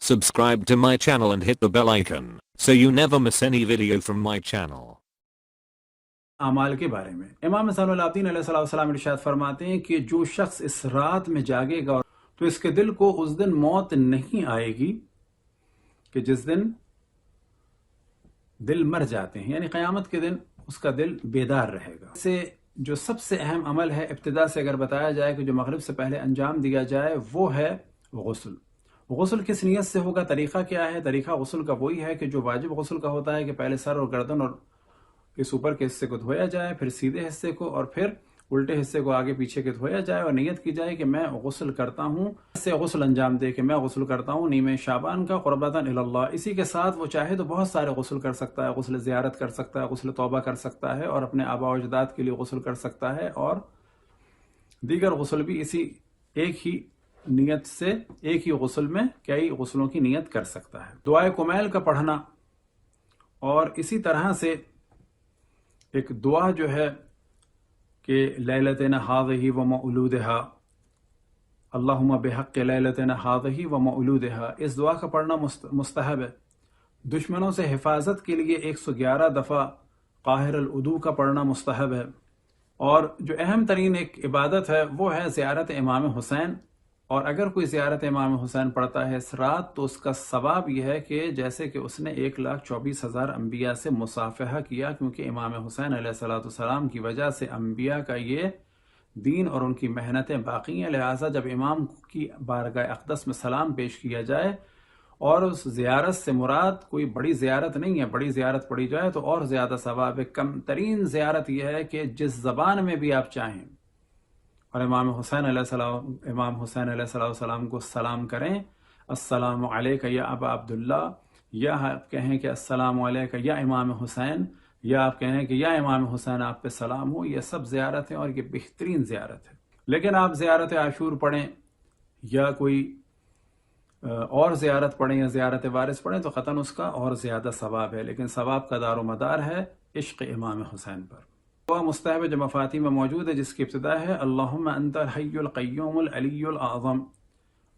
Subscribe to my channel and hit the bell icon so you never miss any video from my channel. अमाल के बारे में इमाम ज़ैनुल आबिदीन अलैहिस्सलाम इरशाद फरमाते हैं कि जो शख्स इस रात में जागेगा तो इसके दिल को उस दिन मौत नहीं आएगी कि जिस दिन दिल मर जाते हैं, यानी क़यामत के दिन उसका दिल बेदार रहेगा। इससे जो सबसे अहम अमल है, इब्तिदा से अगर बताया जाए कि जो मगरिब से पहले अंजाम दिया जाए, वो है गुस्ल। गुस्ल किस नियत से होगा, तरीक़ा क्या है? तरीक़ा गुस्ल का वही है कि जो वाजिब गुस्ल का होता है कि पहले सर और गर्दन और इस ऊपर के हिस्से को धोया जाए, फिर सीधे हिस्से को और फिर उल्टे हिस्से को आगे पीछे के धोया जाए और नियत की जाए कि मैं गुस्ल करता हूँ, इससे गुस्ल अंजाम दे कि मैं गुस्ल करता हूँ नीमे शाबान का क़ुरबतन इलल्लाह। इसी के साथ वो चाहे तो बहुत सारे गुस्ल कर सकता है, गुस्ल ज़ियारत कर सकता है, गुस्ल तौबा कर सकता है और अपने आबा अजदाद के लिए गुस्ल कर सकता है और दीगर गुस्ल भी इसी एक ही नियत से एक ही गुस्ल में कई गुस्लों की नियत कर सकता है। दुआए कुमैल का पढ़ना और इसी तरह से एक दुआ जो है कि लैलतना हाज़िही व मौलूदहा, अल्लाहुम्मा बिहक़्क़ि लैलतना हाज़िही व मौलूदहा, इस दुआ का पढ़ना मुस्तहब है। दुश्मनों से हिफाजत के लिए 111 दफ़ा क़ाहिर अल-उदू का पढ़ना मुस्तहब है। और जो अहम तरीन एक इबादत है वो है ज़ियारत इमाम हुसैन। और अगर कोई ज़ियारत इमाम हुसैन पढ़ता है इस रात तो उसका सवाब यह है कि जैसे कि उसने 1,24,000 अम्बिया से मुसाफहा किया, क्योंकि इमाम हुसैन अलैहिस्सलाम की वजह से अम्बिया का ये दीन और उनकी मेहनतें बाकी हैं। लिहाजा जब इमाम की बारगाह अक़दस में सलाम पेश किया जाए और उस ज़ियारत से मुराद कोई बड़ी ज़ियारत नहीं है, बड़ी ज़ियारत पढ़ी जाए तो और ज़्यादा सवाब है। कम तरीन ज़ियारत यह है कि जिस ज़बान में भी आप चाहें और इमाम हुसैन अलैहिस्सलाम को सलाम करें, अस्सलामु अलैका या अबा अब्दुल्ला, या आप कहें कि अस्सलामु अलैका या इमाम हुसैन, या आप कहें कि या इमाम हुसैन आप पे सलाम हो। ये सब ज़ियारत है और ये बेहतरीन ज़ियारत है। लेकिन आप ज़ियारत आशूर पढ़ें या कोई और ज़ियारत पढ़ें या ज़ियारत वारिस पढ़ें तो क़तन उसका और ज़्यादा सवाब है, लेकिन सवाब का दारो मदार है इश्क़ इमाम हुसैन पर। दुआ मुस्तहब जो मफ़ाती में मौजूद है, जिसकी इब्तिदा है अल्लाहुम्मा अंतल हय्युल क़य्यूमुल अलियुल आज़म।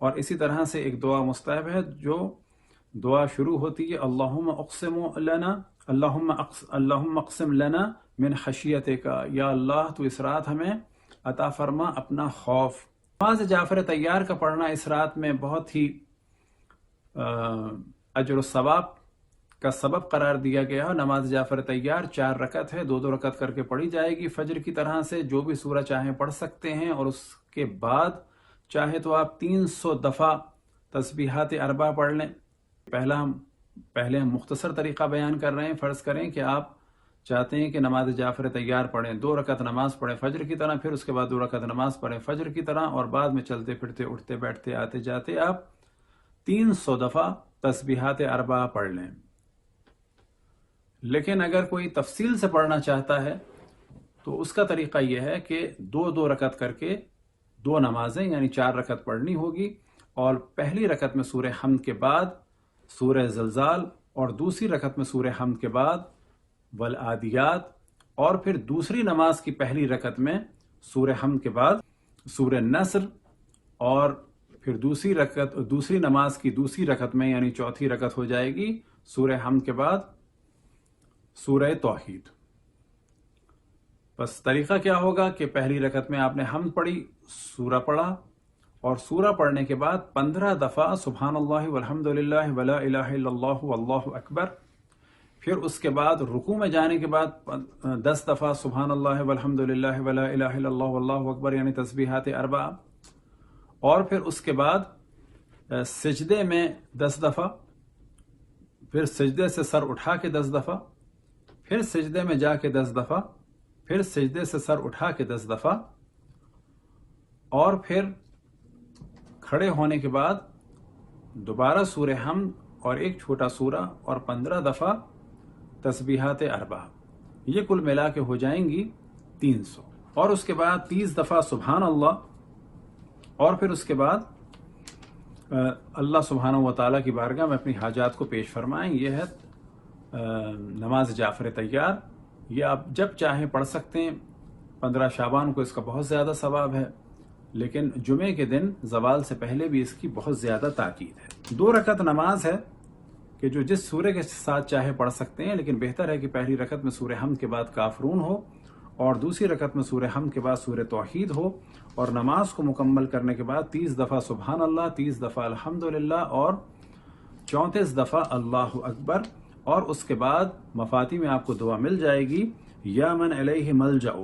और इसी तरह से एक दुआ मुस्तहब है जो दुआ शुरू होती है अल्लाहुम्मा अक़सिम लना मिन खशियतिका, या अल्लाह तो इस रात हमें अता फरमा अपना खौफ। नमाज जाफ़र तैयार का पढ़ना इस रात में बहुत ही अजर सवाब का सबब करार दिया गया। नमाज जाफ़र तैयार 4 रकत है, 2-2 रकत करके पढ़ी जाएगी फजर की तरह से। जो भी सूरह चाहें पढ़ सकते हैं और उसके बाद चाहे तो आप 300 दफ़ा तस्बीहात अरबा पढ़ लें। पहले हम मुख्तसर तरीक़ा बयान कर रहे हैं। फ़र्ज़ करें कि आप चाहते हैं कि नमाज जाफ़र तैयार पढ़ें, 2 रकत नमाज पढ़ें फजर की तरह, फिर उसके बाद 2 रकत नमाज पढ़ें फजर की तरह, और बाद में चलते फिरते उठते बैठते आते जाते आप 300 दफ़ा तस्बीहात अरबा पढ़ लें। लेकिन अगर कोई तफसील से पढ़ना चाहता है तो उसका तरीक़ा यह है कि 2-2 रकत करके 2 नमाजें यानी 4 रकत पढ़नी होगी। और पहली रकत में सूरह हमद के बाद सूरह ज़लज़ाल, और दूसरी रकत में सूरह हमद के बाद वल आदियात, और फिर दूसरी नमाज की पहली रकत में सूरह हमद के बाद सूरह नस्र, और फिर दूसरी नमाज की दूसरी रकत में यानी चौथी रकत हो जाएगी सूरह हमद के बाद सूरह तौहीद। बस तरीक़ा क्या होगा कि पहली रकत में आपने हमद पढ़ी, सूरा पढ़ा, और सूरा पढ़ने के बाद 15 दफ़ा सुब्हानल्लाहि वल्हम्दुलिल्लाहि वला इलाहा इल्लल्लाहु वल्लाहु अकबर। फिर उसके बाद रुकू में जाने के बाद 10 दफ़ा सुब्हानल्लाहि वल्हम्दुलिल्लाहि वला इलाहा इल्लल्लाहु वल्लाहु अकबर यानी तस्बीहात अरबा। और फिर उसके बाद सिजदे में 10 दफ़ा, फिर सिजदे से सर उठा के 10 दफ़ा, फिर सिजदे में जाके 10 दफ़ा, फिर सिजदे से सर उठा के 10 दफ़ा, और फिर खड़े होने के बाद दोबारा सूरह हमद और एक छोटा सूरा और 15 दफ़ा तस्बीहात अरबा। ये कुल मिला के हो जाएंगी 300। और उसके बाद 30 दफ़ा सुबहान अल्लाह, और फिर उसके बाद अल्लाह सुब्हानहू व तआला की बारगाह में अपनी हाजात को पेश फरमाएं। यह है नमाज जाफ़र तैयार। ये आप जब चाहें पढ़ सकते हैं। 15 शाबान को इसका बहुत ज़्यादा सवाब है, لیکن جمعے کے دن زوال سے پہلے بھی اس کی بہت زیادہ تاکید ہے۔ 2 رکعت نماز ہے کہ جو جس سورے کے ساتھ چاہے پڑھ سکتے ہیں، لیکن بہتر ہے کہ پہلی رکعت میں سورہ حمد کے بعد کافرون ہو اور دوسری رکعت میں سورہ حمد کے بعد سورہ توحید ہو، اور نماز کو مکمل کرنے کے بعد 30 دفعہ سبحان اللہ، 30 دفعہ الحمدللہ اور 34 دفعہ اللہ اکبر، اور اس کے بعد مفاتی میں آپ کو دعا مل جائے گی یا من علیہ ملجأ،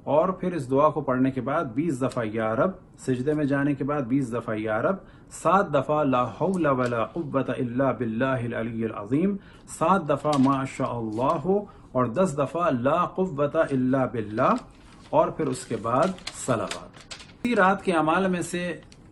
اور پھر اس دعا کو پڑھنے کے بعد 20 دفعہ یا رب، سجدے میں جانے کے بعد 20 دفعہ یا رب، 7 دفعہ لا حول ولا قوة الا باللہ العلی العظیم، 7 دفعہ ما شاء اللہ، اور 10 دفعہ لا قوة الا باللہ، اور پھر اس کے بعد صلوات۔ اسی رات کے اعمال میں سے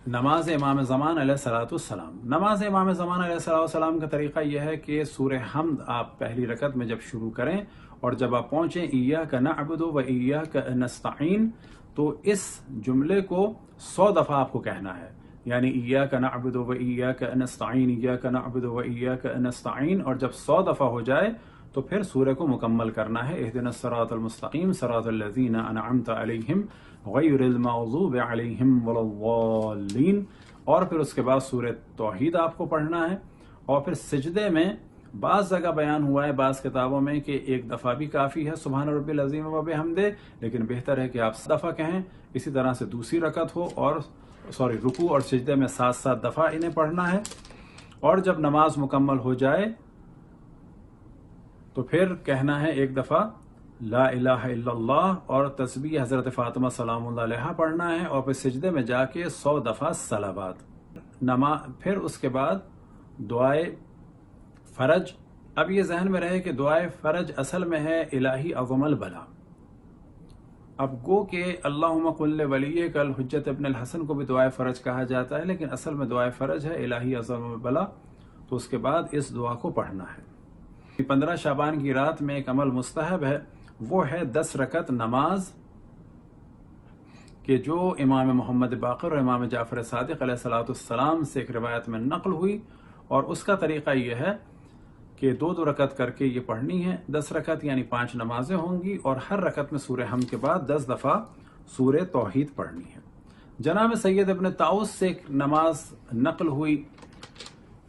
نماز امام زمان علیہ الصلوۃ والسلام۔ نماز امام زمان علیہ الصلوۃ والسلام کا طریقہ یہ ہے کہ سورہ حمد آپ پہلی رکعت میں جب شروع کریں اور جب آپ پہنچیں ایاک نعبد و ایاک نستعین، تو اس جملے کو 100 دفعہ آپ کو کہنا ہے، یعنی ایاک نعبد و ایاک نستعین، ایاک نعبد و ایاک نستعین، اور جب 100 دفعہ ہو جائے تو پھر سورہ کو مکمل کرنا ہے، اہدنا الصراط المستقیم صراط الذین انعمت علیہم غیر المغضوب علیہم ولا الضالین، اور پھر اس کے بعد سورہ توحید آپ کو پڑھنا ہے، اور پھر سجدے میں بعض جگہ بیان ہوا ہے بعض کتابوں میں کہ 1 دفعہ بھی کافی ہے سبحان ربی العظیم و بحمدہ، لیکن بہتر ہے کہ آپ 7 دفعہ کہیں۔ اسی طرح سے دوسری رکعت ہو اور رکوع اور سجدے میں 7 دفعہ انہیں پڑھنا ہے، اور جب نماز مکمل ہو جائے تو پھر کہنا ہے 1 دفعہ لا الہ الا اللہ، اور تسبیح حضرت فاطمہ سلام اللہ علیہا پڑھنا ہے، اور پھر سجدے میں جا کے 100 دفعہ صلوات۔ پھر اس کے بعد دعائے فرج۔ اب یہ ذہن میں رہے کہ دعائے فرج اصل میں ہے الہی عظم البلا۔ اب گو کہ اللہم قل ولیک الحجت ابن الحسن کو بھی دعائے فرج کہا جاتا ہے، لیکن اصل میں دعائے فرج ہے الہی عظم البلا، تو اس کے بعد اس دعا کو پڑھنا ہے۔ 15 شعبان کی رات میں ایک عمل مستحب ہے، وہ ہے 10 رکعت نماز کہ جو امام محمد باقر اور امام جعفر صادق علیہ الصلوۃ والسلام سے ایک روایت میں نقل ہوئی، اور اس کا طریقہ یہ ہے کہ 2 رکعت کر کے یہ پڑھنی ہے۔ 10 رکعت یعنی 5 نمازیں ہوں گی، اور ہر رکعت میں سورہ حمد کے بعد 10 دفعہ سورہ توحید پڑھنی ہے۔ جناب سید ابن طاؤس سے ایک نماز نقل ہوئی،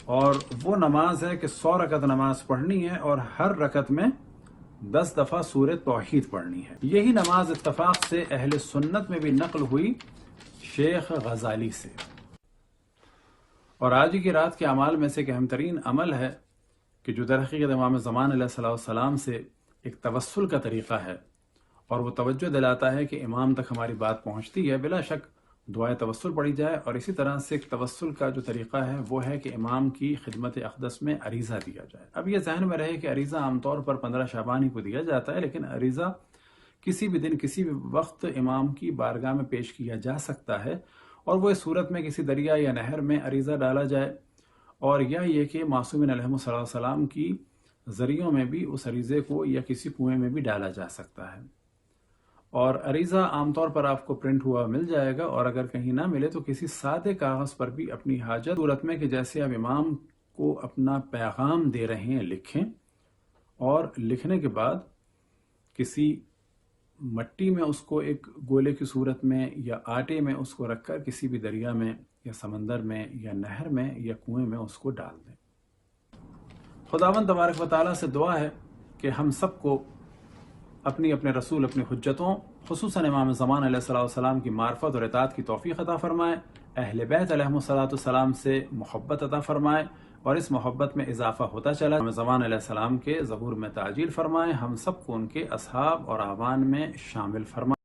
اور وہ نماز ہے کہ 100 رکعت نماز پڑھنی ہے اور ہر رکعت میں 10 دفعہ سورہ توحید پڑھنی ہے۔ یہی نماز اتفاق سے اہل سنت میں بھی نقل ہوئی شیخ غزالی سے۔ اور آج کی رات کے اعمال میں سے ایک اہم ترین عمل ہے کہ جو در حقیقت امام زمان علیہ السلام سے ایک توسل کا طریقہ ہے، اور وہ توجہ دلاتا ہے کہ امام تک ہماری بات پہنچتی ہے، بلا شک دعائے توسل پڑھی جائے۔ اور اسی طرح سے ایک توسل کا جو طریقہ ہے وہ ہے کہ امام کی خدمت اقدس میں عریضہ دیا جائے۔ اب یہ ذہن میں رہے کہ عریضہ عام طور پر 15 شعبان ہی کو دیا جاتا ہے، لیکن عریضہ کسی بھی دن کسی بھی وقت امام کی بارگاہ میں پیش کیا جا سکتا ہے، اور وہ اس صورت میں کسی دریا یا نہر میں عریضہ ڈالا جائے، اور یا یہ کہ معصومین علیہ السلام کی ذریعوں میں بھی اس عریضے کو یا کسی کنویں میں بھی ڈالا جا سکتا ہے۔ اور عریضہ عام طور پر آپ کو پرنٹ ہوا مل جائے گا، اور اگر کہیں نہ ملے تو کسی سادے کاغذ پر بھی اپنی حاجت صورت میں کہ جیسے آپ امام کو اپنا پیغام دے رہے ہیں لکھیں، اور لکھنے کے بعد کسی مٹی میں اس کو ایک گولے کی صورت میں یا آٹے میں اس کو رکھ کر کسی بھی دریا میں یا سمندر میں یا نہر میں یا کنویں میں اس کو ڈال دیں۔ خداوند تبارک و تعالیٰ سے دعا ہے کہ ہم سب کو اپنی اپنے رسول اپنی حجتوں خصوصاً امام زمان علیہ السلام کی معرفت اور اطاعت کی توفیق عطا فرمائے، اہل بیت علیہ السلام سے محبت عطا فرمائے، اور اس محبت میں اضافہ ہوتا چلا امام زمان علیہ السلام کے ظہور میں تعجیل فرمائے، ہم سب کو ان کے اصحاب اور اعوان میں شامل فرمائے۔